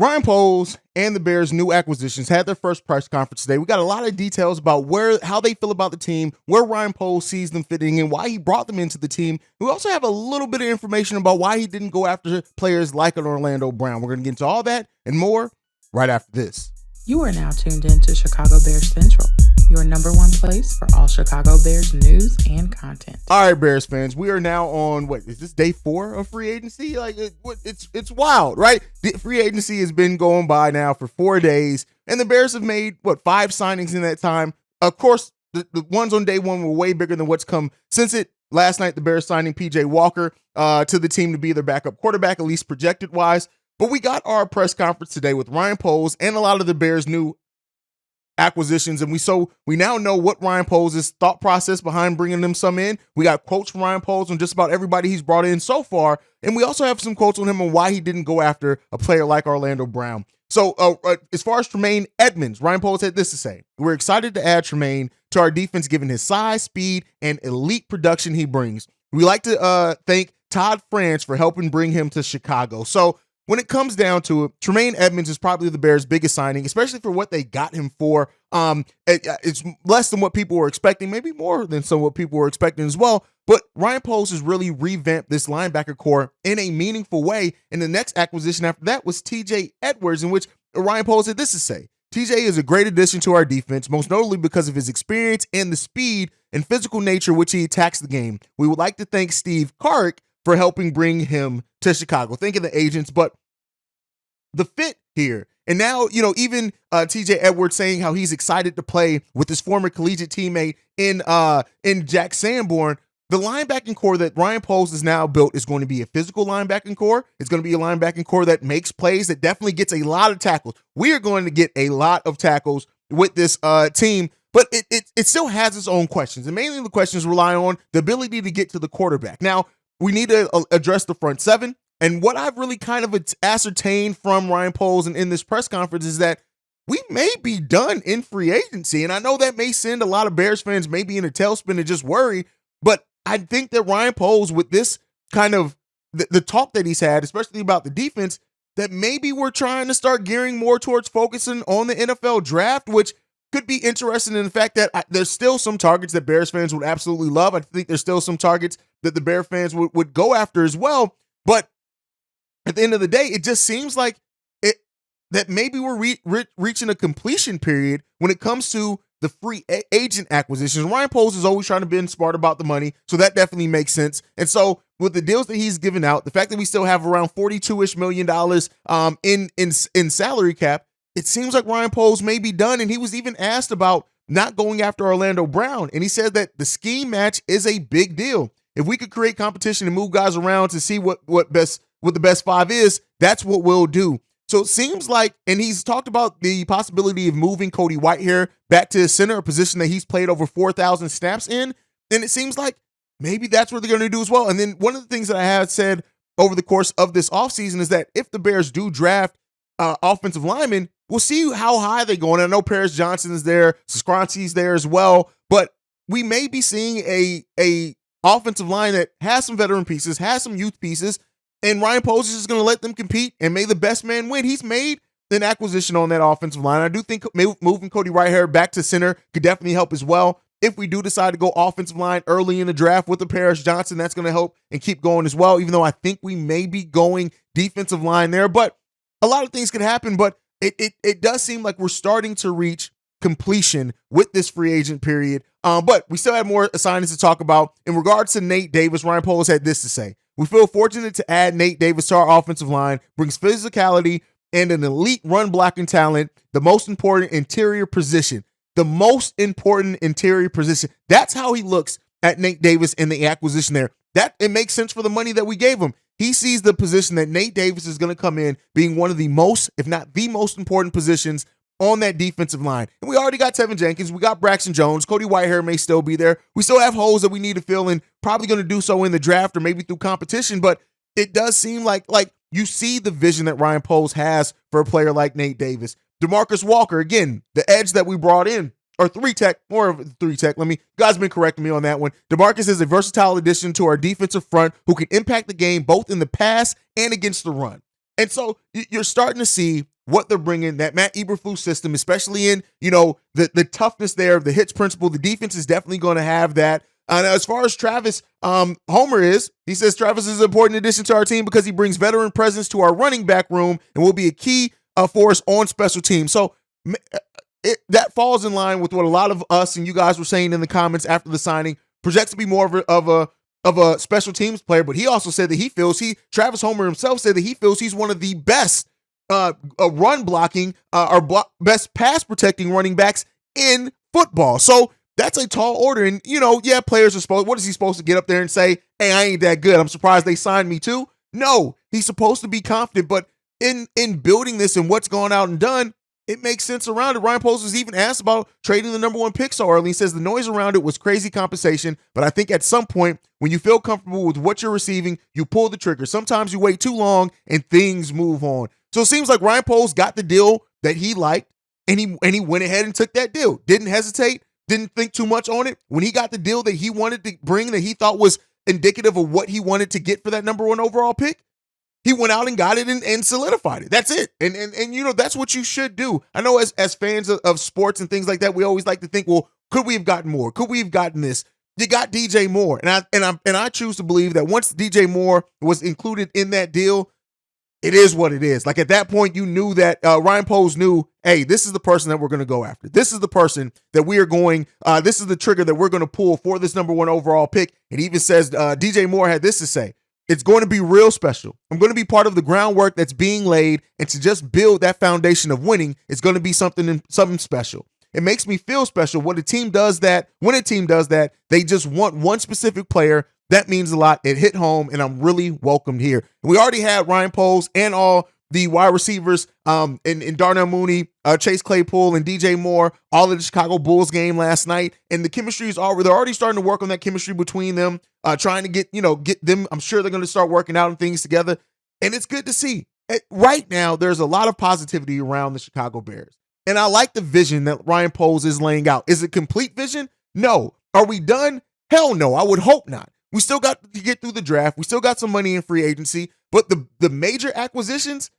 Ryan Poles and the Bears' new acquisitions had their first press conference today. We got a lot of details about how they feel about the team, where Ryan Poles sees them fitting in, why he brought them into the team. We also have a little bit of information about why he didn't go after players like an Orlando Brown. We're going to get into all that and more right after this. You are now tuned in to Chicago Bears Central, your number one place for all Chicago Bears news and content. All right, Bears fans, we are now on, is this day 4 of free agency? It's wild, right? The free agency has been going by now for 4 days, and the Bears have made, 5 signings in that time. Of course, the ones on day 1 were way bigger than what's come since it. Last night, the Bears signing P.J. Walker to the team to be their backup quarterback, at least projected-wise. But we got our press conference today with Ryan Poles and a lot of the Bears' new acquisitions, and we now know what Ryan Poles' thought process behind bringing them some in. We got quotes from Ryan Poles on just about everybody he's brought in so far, and we also have some quotes on him on why he didn't go after a player like Orlando Brown. So as far as Tremaine Edmunds, Ryan Poles had this to say: "We're excited to add Tremaine to our defense given his size, speed, and elite production he brings. We like to thank Todd France for helping bring him to Chicago." So when it comes down to it, Tremaine Edmunds is probably the Bears' biggest signing, especially for what they got him for. It's less than what people were expecting, maybe more than some what people were expecting as well. But Ryan Poles has really revamped this linebacker core in a meaningful way. And the next acquisition after that was TJ Edwards, in which Ryan Poles had this to say: "TJ is a great addition to our defense, most notably because of his experience and the speed and physical nature which he attacks the game. We would like to thank Steve Carrick for helping bring him to Chicago." Thanking the agents, but the fit here. And now, even TJ Edwards saying how he's excited to play with his former collegiate teammate in Jack Sanborn. The linebacking core that Ryan Poles has now built is going to be a physical linebacking core. It's going to be a linebacking core that makes plays, that definitely gets a lot of tackles. We are going to get a lot of tackles with this team, but it still has its own questions. And mainly the questions rely on the ability to get to the quarterback. Now, we need to address the front seven. And what I've really kind of ascertained from Ryan Poles and in this press conference is that we may be done in free agency. And I know that may send a lot of Bears fans maybe in a tailspin and just worry, but I think that Ryan Poles, with this kind of the talk that he's had, especially about the defense, that maybe we're trying to start gearing more towards focusing on the NFL draft, which could be interesting in the fact that there's still some targets that Bears fans would absolutely love. I think there's still some targets that the Bear fans would go after as well. But at the end of the day, it just seems like that maybe we're reaching a completion period when it comes to the free agent acquisitions. Ryan Poles is always trying to be smart about the money, so that definitely makes sense. And so with the deals that he's given out, the fact that we still have around $42-ish million in salary cap, it seems like Ryan Poles may be done. And he was even asked about not going after Orlando Brown, and he said that the scheme match is a big deal. If we could create competition and move guys around to see what the best 5 is, that's what we'll do. So it seems like, and he's talked about the possibility of moving Cody Whitehair back to his center, a position that he's played over 4,000 snaps in. And it seems like maybe that's what they're going to do as well. And then one of the things that I have said over the course of this offseason is that if the Bears do draft offensive linemen, we'll see how high they go. And I know Paris Johnson is there, Skronski's there as well, but we may be seeing a offensive line that has some veteran pieces, has some youth pieces, and Ryan Poles is just going to let them compete, and may the best man win. He's made an acquisition on that offensive line. I do think moving Cody Whitehair back to center could definitely help as well. If we do decide to go offensive line early in the draft with the Paris Johnson, that's going to help and keep going as well, even though I think we may be going defensive line there. But a lot of things could happen, but it does seem like we're starting to reach completion with this free agent period. But we still have more assignments to talk about. In regards to Nate Davis, Ryan Poles had this to say: "We feel fortunate to add Nate Davis to our offensive line, brings physicality and an elite run blocking talent, the most important interior position." The most important interior position. That's how he looks at Nate Davis in the acquisition there. That it makes sense for the money that we gave him. He sees the position that Nate Davis is going to come in being one of the most, if not the most important positions on that defensive line. And we already got Tevin Jenkins. We got Braxton Jones. Cody Whitehair may still be there. We still have holes that we need to fill in, probably going to do so in the draft or maybe through competition. But it does seem like you see the vision that Ryan Poles has for a player like Nate Davis. DeMarcus Walker, again, the edge that we brought in, or 3-tech, more of a 3-tech. You guys been correcting me on that one. DeMarcus is a versatile addition to our defensive front who can impact the game both in the pass and against the run. And so you're starting to see what they're bringing, that Matt Eberflus system, especially in, the toughness there, the hits principle. The defense is definitely going to have that. And as far as Travis Homer he says Travis is an important addition to our team because he brings veteran presence to our running back room and will be a key for us on special teams. So that falls in line with what a lot of us and you guys were saying in the comments after the signing. Projects to be more of a special teams player, but he also said that Travis Homer himself said that he feels he's one of the best run blocking best pass protecting running backs in football. So that's a tall order. And, players are what is he supposed to get up there and say, hey, I ain't that good, I'm surprised they signed me too? No, he's supposed to be confident, but in building this and what's gone out and done, it makes sense around it. Ryan Poles was even asked about trading the number 1 pick so early. He says the noise around it was crazy compensation, but I think at some point when you feel comfortable with what you're receiving, you pull the trigger. Sometimes you wait too long and things move on. So it seems like Ryan Poles got the deal that he liked, and he went ahead and took that deal. Didn't hesitate, didn't think too much on it. When he got the deal that he wanted to bring, that he thought was indicative of what he wanted to get for that number 1 overall pick, he went out and got it and solidified it. That's it. And that's what you should do. I know as fans of sports and things like that, we always like to think, well, could we have gotten more? Could we have gotten this? You got DJ Moore. And I choose to believe that once DJ Moore was included in that deal, it is what it is. Like at that point, you knew that Ryan Poles knew, hey, this is the person that we're going to go after. This is the person that we are going, this is the trigger that we're going to pull for this number 1 overall pick. And he even says DJ Moore had this to say: it's going to be real special. I'm going to be part of the groundwork that's being laid, and to just build that foundation of winning is going to be something special. It makes me feel special when a team does that. When a team does that, they just want one specific player. That means a lot. It hit home, and I'm really welcomed here. We already had Ryan Poles and all the wide receivers in Darnell Mooney, Chase Claypool, and DJ Moore, all of the Chicago Bulls game last night. And the chemistry is already, they're already starting to work on that chemistry between them, trying to get them. I'm sure they're going to start working out and things together. And it's good to see. Right now, there's a lot of positivity around the Chicago Bears. And I like the vision that Ryan Poles is laying out. Is it complete vision? No. Are we done? Hell no. I would hope not. We still got to get through the draft. We still got some money in free agency. But the major acquisitions,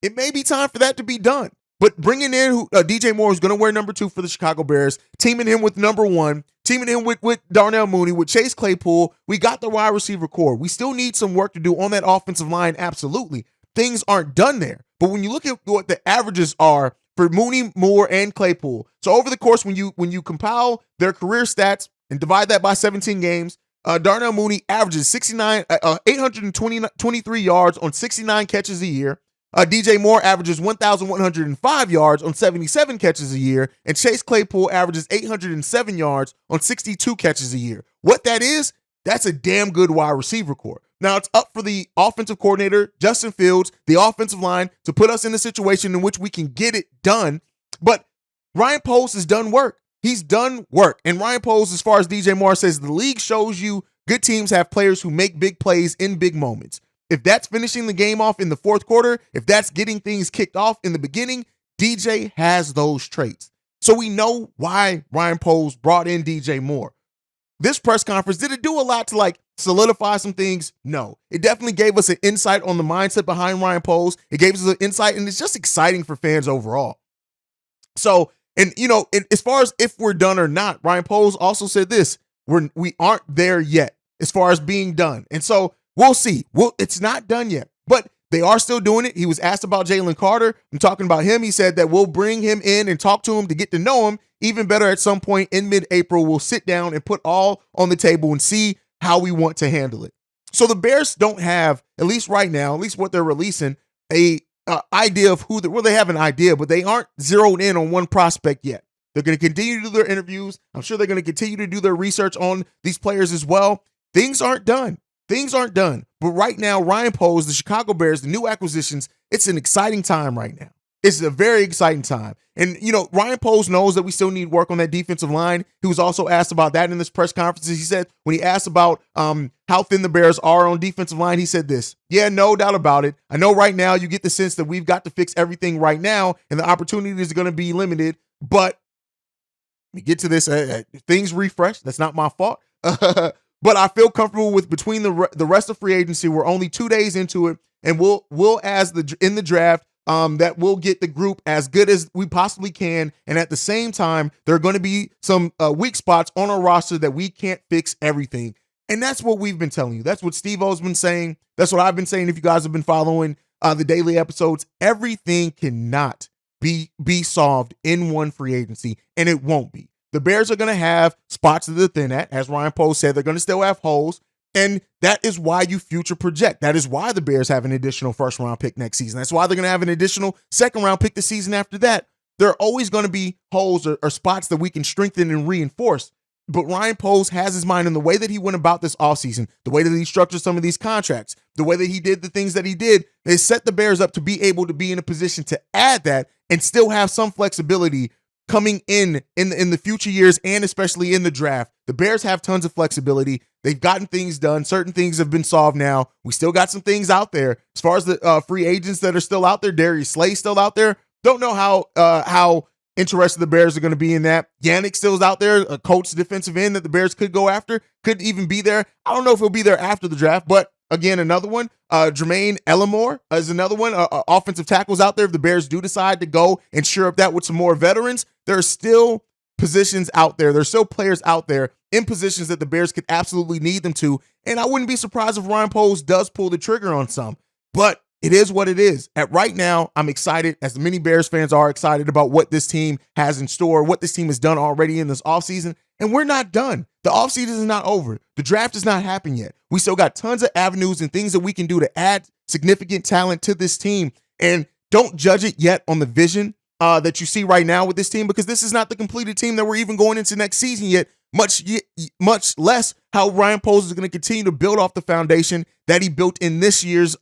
it may be time for that to be done. But bringing in DJ Moore, who's going to wear number 2 for the Chicago Bears, teaming him with number 1, teaming him with Darnell Mooney, with Chase Claypool, we got the wide receiver core. We still need some work to do on that offensive line, absolutely. Things aren't done there. But when you look at what the averages are for Mooney, Moore, and Claypool, so over the course, when you compile their career stats and divide that by 17 games, Darnell Mooney averages 823 yards on 69 catches a year. DJ Moore averages 1,105 yards on 77 catches a year, and Chase Claypool averages 807 yards on 62 catches a year. What that is, that's a damn good wide receiver core. Now, it's up for the offensive coordinator, Justin Fields, the offensive line, to put us in a situation in which we can get it done. But Ryan Poles has done work. He's done work. And Ryan Poles, as far as DJ Moore says, the league shows you good teams have players who make big plays in big moments. If that's finishing the game off in the fourth quarter, if that's getting things kicked off in the beginning, DJ has those traits. So we know why Ryan Poles brought in DJ Moore. This press conference, did it do a lot to solidify some things? No. It definitely gave us an insight on the mindset behind Ryan Poles. It gave us an insight, and it's just exciting for fans overall. So, and as far as if we're done or not, Ryan Poles also said this: we aren't there yet as far as being done. And so we'll see. It's not done yet, but they are still doing it. He was asked about Jalen Carter. I'm talking about him. He said that we'll bring him in and talk to him to get to know him even better at some point in mid-April. We'll sit down and put all on the table and see how we want to handle it. So the Bears don't have, at least right now, at least what they're releasing, a idea of they have an idea, but they aren't zeroed in on one prospect yet. They're going to continue to do their interviews. I'm sure they're going to continue to do their research on these players as well. Things aren't done. But right now, Ryan Poles, the Chicago Bears, the new acquisitions, it's an exciting time right now. It's a very exciting time. And, Ryan Poles knows that we still need work on that defensive line. He was also asked about that in this press conference. He said, when he asked about how thin the Bears are on defensive line, he said this: yeah, no doubt about it. I know right now you get the sense that we've got to fix everything right now, and the opportunities are going to be limited. But let me get to this. Things refresh. That's not my fault. But I feel comfortable with between the rest of free agency. We're only 2 days into it. and we'll as in the draft that we'll get the group as good as we possibly can. And at the same time, there are going to be some weak spots on our roster that we can't fix everything. And that's what we've been telling you. That's what Steve-O's been saying. That's what I've been saying. If you guys have been following the daily episodes, everything cannot be solved in one free agency, and it won't be. The Bears are going to have spots that they're thin at. As Ryan Poles said, they're going to still have holes. And that is why you future project. That is why the Bears have an additional first-round pick next season. That's why they're going to have an additional second-round pick the season after that. There are always going to be holes or spots that we can strengthen and reinforce. But Ryan Poles has his mind in the way that he went about this offseason, the way that he structured some of these contracts, the way that he did the things that he did, has set the Bears up to be able to be in a position to add that and still have some flexibility coming in the future years, and especially in the draft. The Bears have tons of flexibility. They've gotten things done. Certain things have been solved now. We still got some things out there. As far as the free agents that are still out there, Darius Slay's still out there. Don't know how interested the Bears are going to be in that. Yannick still's out there, a coach defensive end that the Bears could go after, could even be there. I don't know if he'll be there after the draft, but again, another one. Tremaine Edmunds is another one. Offensive tackles out there. If the Bears do decide to go and shore up that with some more veterans, there are still positions out there. There's still players out there in positions that the Bears could absolutely need them to. And I wouldn't be surprised if Ryan Poles does pull the trigger on some. But it is what it is. At right now, I'm excited, as many Bears fans are excited about what this team has in store, what this team has done already in this offseason. And we're not done. The offseason is not over. The draft has not happened yet. We still got tons of avenues and things that we can do to add significant talent to this team. And don't judge it yet on the vision that you see right now with this team, because this is not the completed team that we're even going into next season yet, much less how Ryan Poles is going to continue to build off the foundation that he built in this year's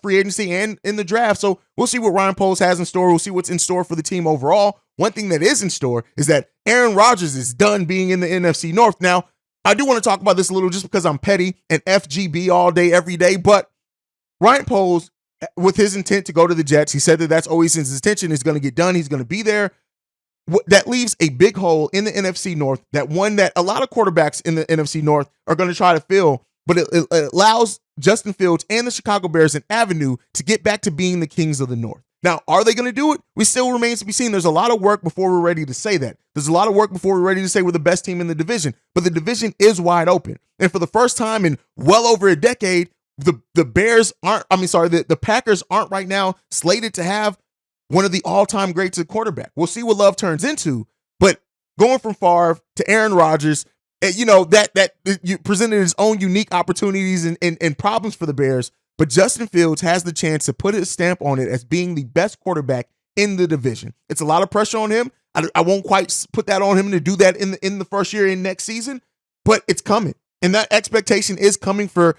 free agency and in the draft. So we'll see what Ryan Poles has in store. We'll see what's in store for the team overall. One thing that is in store is that Aaron Rodgers is done being in the NFC North. Now, I do want to talk about this a little just because I'm petty and FGB all day, every day, but Ryan Poles, with his intent to go to the Jets, he said that that's always his intention. Is going to get done. He's going to be there. That leaves a big hole in the NFC North, that one that a lot of quarterbacks in the NFC North are going to try to fill, but it allows Justin Fields and the Chicago Bears an avenue to get back to being the kings of the North. Now, are they going to do it? We still remains to be seen. There's a lot of work before we're ready to say that. There's a lot of work before we're ready to say we're the best team in the division, but the division is wide open. And for the first time in well over a decade, the Packers aren't right now slated to have one of the all-time greats at quarterback. We'll see what Love turns into, but going from Favre to Aaron Rodgers, that you presented its own unique opportunities and problems for the Bears, but Justin Fields has the chance to put his stamp on it as being the best quarterback in the division. It's a lot of pressure on him. I won't quite put that on him to do that in the first year in next season, but it's coming. And that expectation is coming for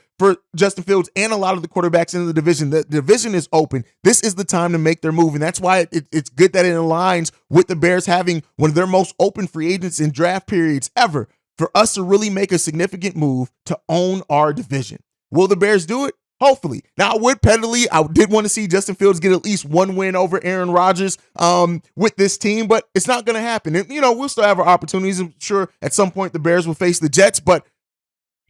Justin Fields and a lot of the quarterbacks in the division. The division is open. This is the time to make their move. And that's why it's good that it aligns with the Bears having one of their most open free agents in draft periods ever, for us to really make a significant move to own our division. Will the Bears do it? Hopefully. Now, I did want to see Justin Fields get at least one win over Aaron Rodgers with this team, but it's not going to happen. And, we'll still have our opportunities. I'm sure at some point the Bears will face the Jets, but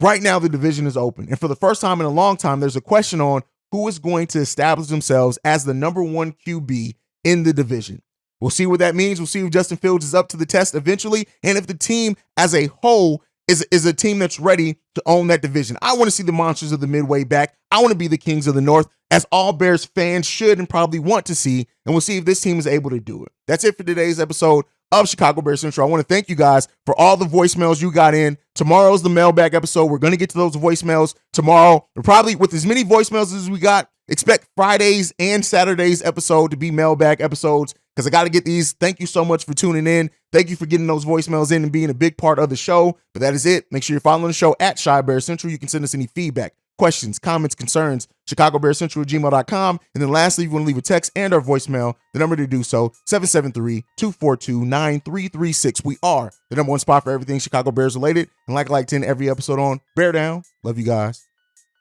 right now, the division is open. And for the first time in a long time, there's a question on who is going to establish themselves as the number one QB in the division. We'll see what that means. We'll see if Justin Fields is up to the test eventually, and if the team as a whole is a team that's ready to own that division. I want to see the monsters of the Midway back. I want to be the kings of the North, as all Bears fans should and probably want to see, and we'll see if this team is able to do it. That's it for today's episode of Chicago Bears Central. I want to thank you guys for all the voicemails you got in. Tomorrow's the mailbag episode. We're going to get to those voicemails tomorrow. We're probably, with as many voicemails as we got, expect Fridays and Saturdays episode to be mailbag episodes, because I got to get these. Thank you so much for tuning in. Thank you for getting those voicemails in and being a big part of the show. But that is it. Make sure you're following the show at Chi Bears Central. You can send us any feedback, questions, comments, concerns, ChicagoBearsCentral@gmail.com. And then lastly, if you want to leave a text and our voicemail, the number to do so, 773-242-9336. We are the number one spot for everything Chicago Bears related. And like I like to end every episode on, bear down. Love you guys.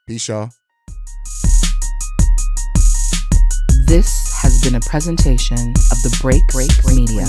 Peace, y'all. This has been a presentation of the Break Media.